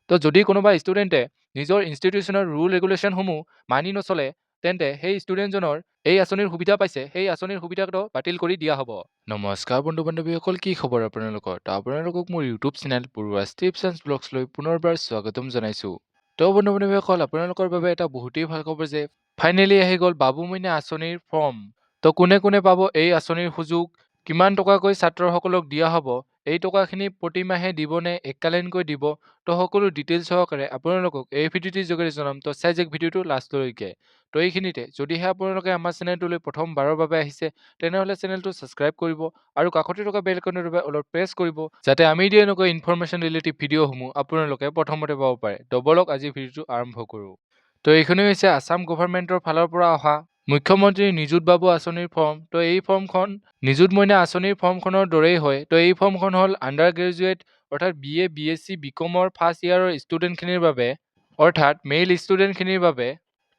তো যদি কোনোবা ষ্টুডেণ্টে নিজৰ ইনষ্টিটিউচনৰ ৰুল ৰেগুলেশ্যনসমূহ মানি নচলে তেন্তে সেই ষ্টুডেণ্টজনৰ এই আঁচনিৰ সুবিধা পাইছে সেই আঁচনিৰ সুবিধাটো বাতিল কৰি দিয়া হ'ব। নমস্কাৰ বন্ধু বান্ধৱীসকল, কি খবৰ আপোনালোকৰ? তো আপোনালোকক মোৰ ইউটিউব চেনেল পৰুৱাছ টিপছ এণ্ড ব্লগছলৈ পুনৰবাৰ স্বাগতম জনাইছোঁ। তো বন্ধু বান্ধৱীসকল, আপোনালোকৰ বাবে এটা বহুতেই ভাল খবৰ যে ফাইনেলি আহি গ'ল বাবু মইনা আঁচনিৰ ফৰ্ম। তো কোনে কোনে পাব এই আঁচনিৰ সুযোগ, কিমান টকাকৈ ছাত্ৰসকলক দিয়া হ'ব, এই টকাখিনি প্ৰতিমাহে দিবনে এককালীনকৈ দিব, তো সকলো ডিটেইলছ সহকাৰে আপোনালোকক এই ভিডিঅ'টিৰ যোগেদি জনাম। তো চাই যাওক ভিডিঅ'টো লাষ্টলৈকে। তো এইখিনিতে যদিহে আপোনালোকে আমাৰ চেনেলটোলৈ প্ৰথমবাৰৰ বাবে আহিছে তেনেহ'লে চেনেলটো ছাবস্ক্ৰাইব কৰিব আৰু কাষতে থকা বেল আইকনৰ বাবে অলপ প্ৰেছ কৰিব যাতে আমি দিয়া এনেকুৱা ইনফৰমেশ্যন ৰিলেটিভ ভিডিঅ'সমূহ আপোনালোকে প্ৰথমতে পাব পাৰে। তো বলক আজি ভিডিঅ'টো আৰম্ভ কৰোঁ। তো এইখনেই হৈছে আছাম গভৰ্ণমেণ্টৰ ফালৰ পৰা অহা মুখ্যমন্ত্ৰী নিযুত বাবু আঁচনিৰ ফৰ্ম। তো এই ফৰ্মখন নিযুত মইনা আঁচনিৰ ফৰ্মখনৰ দৰেই হয়। তো এই ফৰ্মখন হ'ল আণ্ডাৰ গ্ৰেজুৱেট অৰ্থাৎ BA BSc BCom ফাৰ্ষ্ট ইয়াৰৰ ষ্টুডেণ্টখিনিৰ বাবে, অৰ্থাৎ মেইল ষ্টুডেণ্টখিনিৰ বাবে।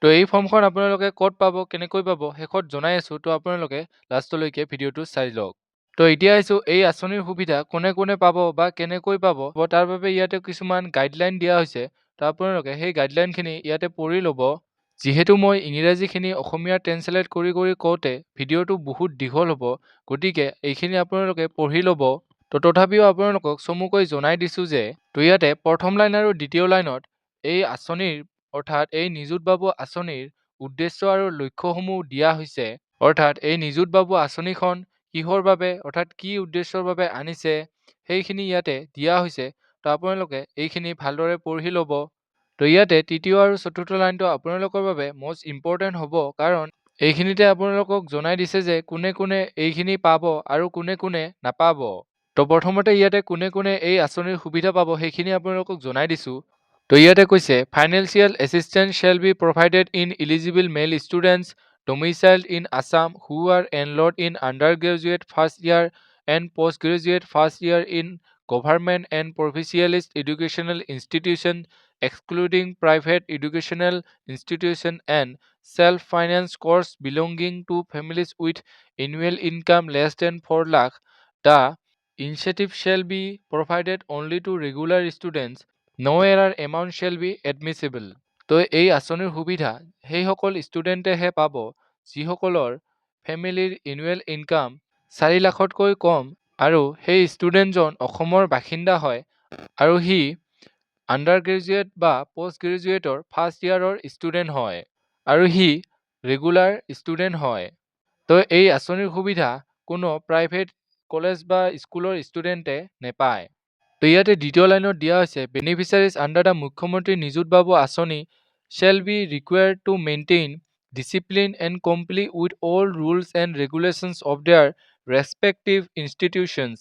তো এই ফৰ্মখন আপোনালোকে ক'ত পাব, কেনেকৈ পাব শেষত জনাই আছোঁ। তো আপোনালোকে লাষ্টলৈকে ভিডিঅ'টো চাই লওক। তো এতিয়া আহিছোঁ এই আঁচনিৰ সুবিধা কোনে কোনে পাব বা কেনেকৈ পাব তাৰ বাবে ইয়াতে কিছুমান গাইডলাইন দিয়া হৈছে। তো আপোনালোকে সেই গাইডলাইনখিনি ইয়াতে পঢ়ি ল'ব। যিহেতু মই ইংৰাজীখিনি অসমীয়া ট্ৰেন্সলেট কৰি কওঁতে ভিডিঅ'টো বহুত দীঘল হ'ব, গতিকে এইখিনি আপোনালোকে পঢ়ি ল'ব। তো তথাপিও আপোনালোকক চমুকৈ জনাই দিছোঁ যে তো ইয়াতে প্ৰথম লাইন আৰু দ্বিতীয় লাইনত এই আঁচনিৰ অৰ্থাৎ এই নিযুত বাবু আঁচনিৰ উদ্দেশ্য আৰু লক্ষ্যসমূহ দিয়া হৈছে। অৰ্থাৎ এই নিযুত বাবু আঁচনিখন কিহৰ বাবে অৰ্থাৎ কি উদ্দেশ্যৰ বাবে আনিছে সেইখিনি ইয়াতে দিয়া হৈছে। তো আপোনালোকে এইখিনি ভালদৰে পঢ়ি ল'ব। তো ইয়াতে তৃতীয় আৰু চতুৰ্থ লাইনটো আপোনালোকৰ বাবে মষ্ট ইম্পৰ্টেণ্ট হ'ব, কাৰণ এইখিনিতে আপোনালোকক জনাই দিছে যে কোনে কোনে এইখিনি পাব আৰু কোনে কোনে নাপাব। তো প্ৰথমতে ইয়াতে কোনে কোনে এই আঁচনিৰ সুবিধা পাব সেইখিনি আপোনালোকক জনাই দিছোঁ। তো ইয়াতে কৈছে financial assistance shall be provided in eligible male students domiciled in Assam who are enrolled in undergraduate first year and postgraduate first year in government and provincialist educational institution excluding private educational institution and self-finance course belonging to families with annual income less than 4 lakh. The incentive shall be provided only to regular students. No error amount shall be admissible. তো এই আঁচনিৰ সুবিধা সেইসকল ষ্টুডেণ্টেহে পাব যিসকলৰ ফেমিলিৰ annual income 4 লাখতকৈ কম আৰু সেই ষ্টুডেণ্টজন অসমৰ বাসিন্দা হয় আৰু সি আণ্ডাৰ গ্ৰেজুৱেট বা পষ্ট গ্ৰেজুৱেটৰ ফাৰ্ষ্ট ইয়াৰৰ ষ্টুডেণ্ট হয় আৰু সি ৰেগুলাৰ ষ্টুডেণ্ট হয়। তো এই আঁচনিৰ সুবিধা কোনো প্ৰাইভেট কলেজ বা স্কুলৰ ষ্টুডেণ্টে নেপায়। তো ইয়াতে দ্বিতীয় লাইনত দিয়া হৈছে বেনিফিচাৰিজ আণ্ডাৰ দ্য মুখ্যমন্ত্ৰী নিযুত বাবু আঁচনি shall be required to maintain discipline and comply with all rules and regulations of their respective institutions,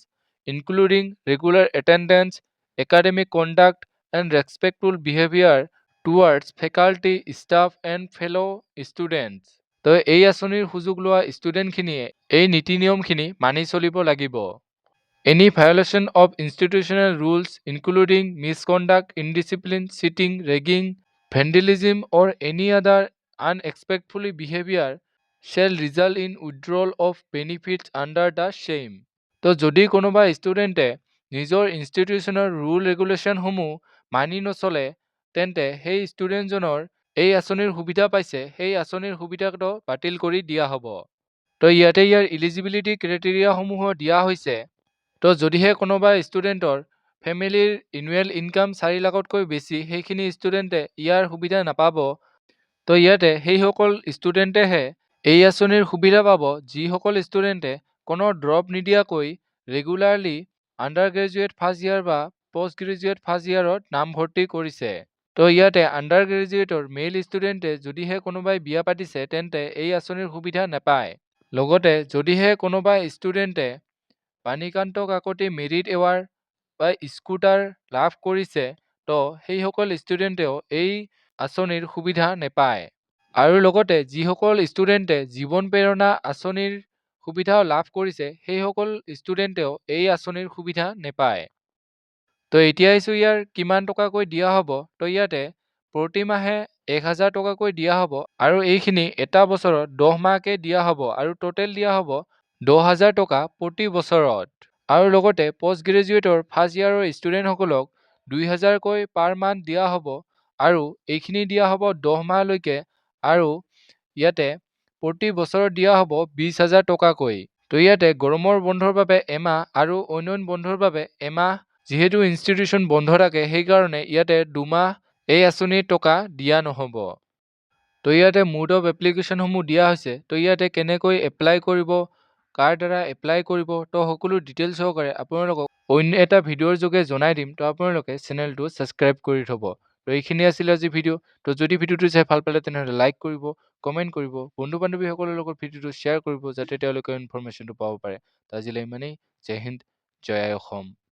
including regular attendance, academic conduct, and respectful behavior towards faculty, staff, and fellow students. তো এই আঁচনিৰ সুযোগ লোৱা ষ্টুডেণ্টখিনিয়ে এই নীতি নিয়মখিনি মানি চলিব লাগিব। Any violation of institutional rules, including misconduct, indiscipline, cheating, ragging, vandalism, or any other unexpected behavior shall result in withdrawal of benefits under the same. তো যদি কোনোবা ষ্টুডেণ্টে নিজৰ ইনষ্টিটিউচনৰ ৰুল ৰেগুলেশ্যনসমূহ মানি নচলে তেন্তে সেই ষ্টুডেণ্টজনৰ এই আঁচনিৰ সুবিধা পাইছে সেই আঁচনিৰ সুবিধাটো বাতিল কৰি দিয়া হ'ব। তো ইয়াতে ইয়াৰ ইলিজিবিলিটি ক্ৰাইটেৰিয়াসমূহ দিয়া হৈছে। তো যদিহে কোনোবা ষ্টুডেণ্টৰ ফেমিলিৰ এনুৱেল ইনকাম 4 লাখতকৈ বেছি সেইখিনি ষ্টুডেণ্টে ইয়াৰ সুবিধা নাপাব। তো ইয়াতে সেইসকল ষ্টুডেণ্টেহে এই আঁচনিৰ সুবিধা পাব যিসকল ষ্টুডেণ্টে কোনো ড্ৰপ নিদিয়াকৈ regularly under graduate first year বা পষ্ট গ্ৰেজুৱেট ফাৰ্ষ্ট ইয়াৰত নামভৰ্তি কৰিছে। তো ইয়াতে আণ্ডাৰ গ্ৰেজুৱেটৰ মেইল ষ্টুডেণ্টে যদিহে কোনোবাই বিয়া পাতিছে তেন্তে এই আঁচনিৰ সুবিধা নাপায়। লগতে যদিহে কোনোবা ষ্টুডেণ্টে বাণীকান্ত কাকতি মেৰিট এৱাৰ্ড বা স্কুটাৰ লাভ কৰিছে তো সেইসকল ষ্টুডেণ্টেও এই আঁচনিৰ সুবিধা নেপায়। আৰু লগতে যিসকল ষ্টুডেণ্টে জীৱন প্ৰেৰণা আঁচনিৰ সুবিধাও লাভ কৰিছে সেইসকল ষ্টুডেণ্টেও এই আঁচনিৰ সুবিধা নেপায়। তো এতিয়া আহিছোঁ ইয়াৰ কিমান টকাকৈ দিয়া হ'ব। তো ইয়াতে প্ৰতিমাহে 1000 টকাকৈ দিয়া হ'ব আৰু এইখিনি এটা বছৰত 10 মাহকৈ দিয়া হ'ব আৰু টোটেল দিয়া হ'ব 10,000 টকা প্ৰতি বছৰত। আৰু লগতে পষ্ট গ্ৰেজুৱেটৰ ফাৰ্ষ্ট ইয়াৰৰ ষ্টুডেণ্টসকলক 2000কৈ পাৰ মান্থ দিয়া হ'ব আৰু এইখিনি দিয়া হ'ব 10 মাহলৈকে আৰু ইয়াতে প্ৰতি বছৰত দিয়া হ'ব 20,000 টকাকৈ। তো ইয়াতে গৰমৰ বন্ধৰ বাবে এমাহ আৰু অন্যান্য বন্ধৰ বাবে এমাহ যিহেতু ইনষ্টিটিউশ্যন বন্ধ থাকে সেইকাৰণে ইয়াতে 2 মাহ এই আঁচনিৰ টকা দিয়া নহ'ব। তো ইয়াতে মুড অফ এপ্লিকেশ্যনসমূহ দিয়া হৈছে। তো ইয়াতে কেনেকৈ এপ্লাই কৰিব, কাৰ দ্বাৰা এপ্লাই কৰিব, তো সকলো ডিটেইলছ সহকাৰে আপোনালোকক অন্য এটা ভিডিঅ'ৰ যোগে জনাই দিম। তো আপোনালোকে চেনেলটো ছাবস্ক্ৰাইব কৰি থ'ব। তো এইখিনি আছিল আজি ভিডিঅ'। তো যদি ভিডিঅ'টো চাই ভাল পালে তেনেহ'লে লাইক কৰিব, কমেণ্ট কৰিব, বন্ধু বান্ধৱীসকলৰ লগত ভিডিঅ'টো শ্বেয়াৰ কৰিব যাতে তেওঁলোকে ইনফৰমেশ্যনটো পাব পাৰে। তো আজিলৈ ইমানেই। জয় হিন্দ, জয় আই অসম।